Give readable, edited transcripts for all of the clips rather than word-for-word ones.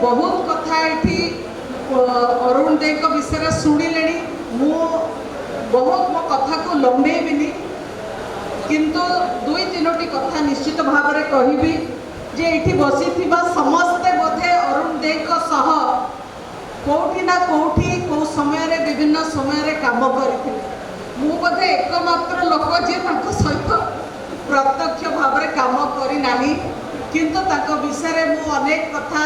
बहुत कथा ये अरुण दे विषय शुणिले मु बहुत मो कथा को लंबेबिनी किंतु दुई तीनोटी कथा निश्चित भाव में कहबी जे ये बसी समस्ते बोधे अरुण दे कौटी ना कौटी कौ समय विभिन्न समय काम करते मु बोधे एकमात्र लोक जे सहित प्रत्यक्ष भाव में काम करना किंतु विषय मु अनेक कथा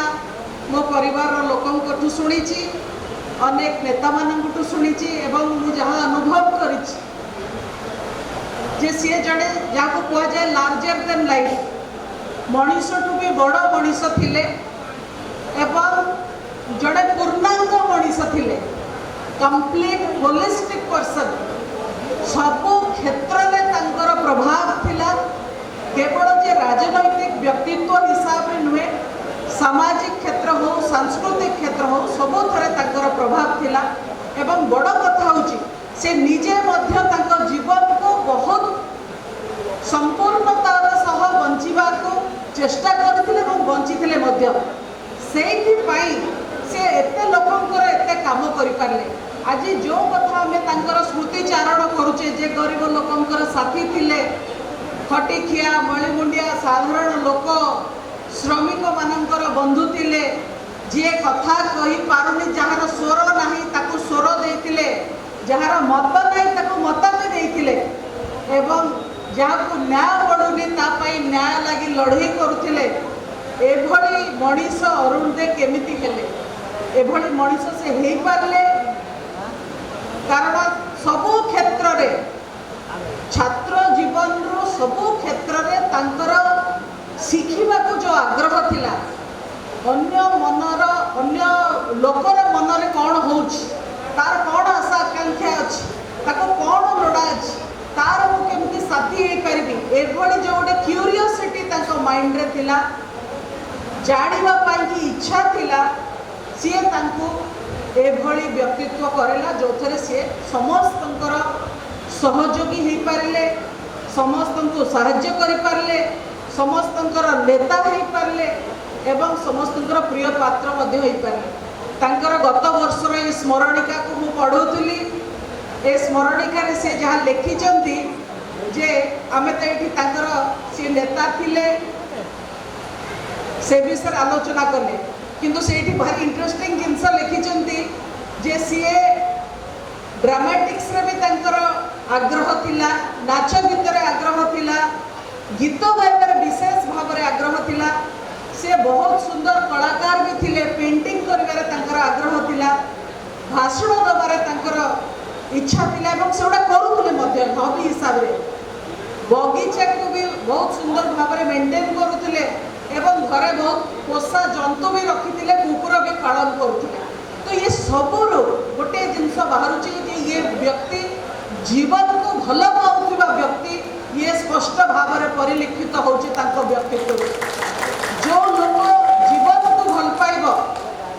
मो परिवार लोकों शुणी अनेक नेता मानू शुणी मु जहाँ अनुभव कर सी जड़े जहाँ को कहुए लार्जर देन लाइफ मनीषठू भी बड़ मनीष थिले एवं जड़े पूर्णांग मनीष थिले कंप्लीट होलिस्टिक पर्सन सबु क्षेत्र में तांकर प्रभाव थिला केवल जे राजनैतिक व्यक्तित्व हिसाब से नुहे सामाजिक क्षेत्र हो सांस्कृतिक क्षेत्र हो सबु थरे तांकर प्रभाव थिला एवं बड़ कथा होची से निजे मध्य तांकर जीवन को बहुत संपूर्णतार सह बंचिबा को चेष्टा करथिले एवं बंचिथिले मध्य सेहि पई से एते लोकंकर एते काम करि पारले आज जो कथा हमें तांकर स्मृति चारण करूचे जे गरीब लोकंकर साथी थिले खटिखिया मळिमुंडिया साधारण लोक श्रमिक मानकर बंधु थिले जे कथा कहि पारुनी जहार स्वर नाही ताकू स्वर देथिले जहार मत नहीं ताकू मत भी देथिले एवं जहाँ को न्याय बढ़ुनी तापाई न्याय लगी लड़ई करुले एभली मनीष अरुण दे केमिति हेले एभली मनीष से हो पारे कारण सबु क्षेत्र रे छात्र जीवन रो सबु क्षेत्र रे तांकर शिखिबा को जो आग्रह थिला अन्य मनर अन्य लोकर मनरे कौन होउछि तार कौन आशा आकांक्षा अछि ताको कौन लोड़ा अछि तार मु केमती साथी हो पारि एभली जो गोटे क्यूरियोसिटी तांको माइंड रे थिला जानिबा पाई की इच्छा थिला सी तांको एभली व्यक्तित्व करेला जो थरे सी समस्तंकर सहयोगी हो पारे समस्त को साहाय्य करि पारले समस्तंकर नेता हो पारले एवं समस्तंकर प्रिय पात्र मध्य हो पारले तांकर गत वर्षर ये स्मरणिका को मु पढ़ुली ए स्मरणिका रे से जहाँ लिखिचंती जे आमे तो ये तांकर सी नेता थिले से विषय आलोचना कले किंतु से भारी इंटरेस्टिंग जिनस लिखिचंती जे सी ड्रामेटिक्स रे भी तांकर आग्रह थिला नाच गीत रे आग्रह थिला गीत गाइबार विशेष भाव में आग्रह थिला से बहुत सुंदर कलाकार भी थिले पेंटिंग करिवारे तांकर आग्रह थिला भाषण दबारे तांकर इच्छा थिला एवं सेउडा करूथले मध्य हॉबी हिसाब रे बगीचा को भी बहुत सुंदर भाव में मेंटेन करूथले एवं घरे बहुत पोषा जंतु भी रखिथिले कुकुर भी पालन करूथले तो ये सबुर गोटे जिनस बाहर ये व्यक्ति जीवन को भल पाउथिबा व्यक्ति ये स्पष्ट भाव में परिलक्षित होची तांको व्यक्तित्व जो लोक जीवन को भल पाइब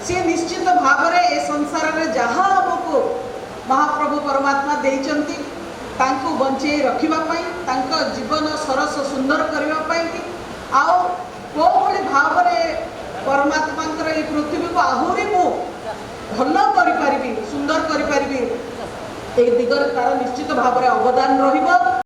सी निश्चित भाव में ए संसार में जहाँ हमको महाप्रभु परमात्मा देइचंती तांको बंचे रखिबा पाई तांको जीवन सरस सुंदर करबा पाई कि आउ को भली भाव में परमात्मा ये पृथ्वी को आहुरी मु भल करि पारिबी सुंदर करि पारिबी ए दिगरे तार निश्चित भाव में अवदान रहिबो।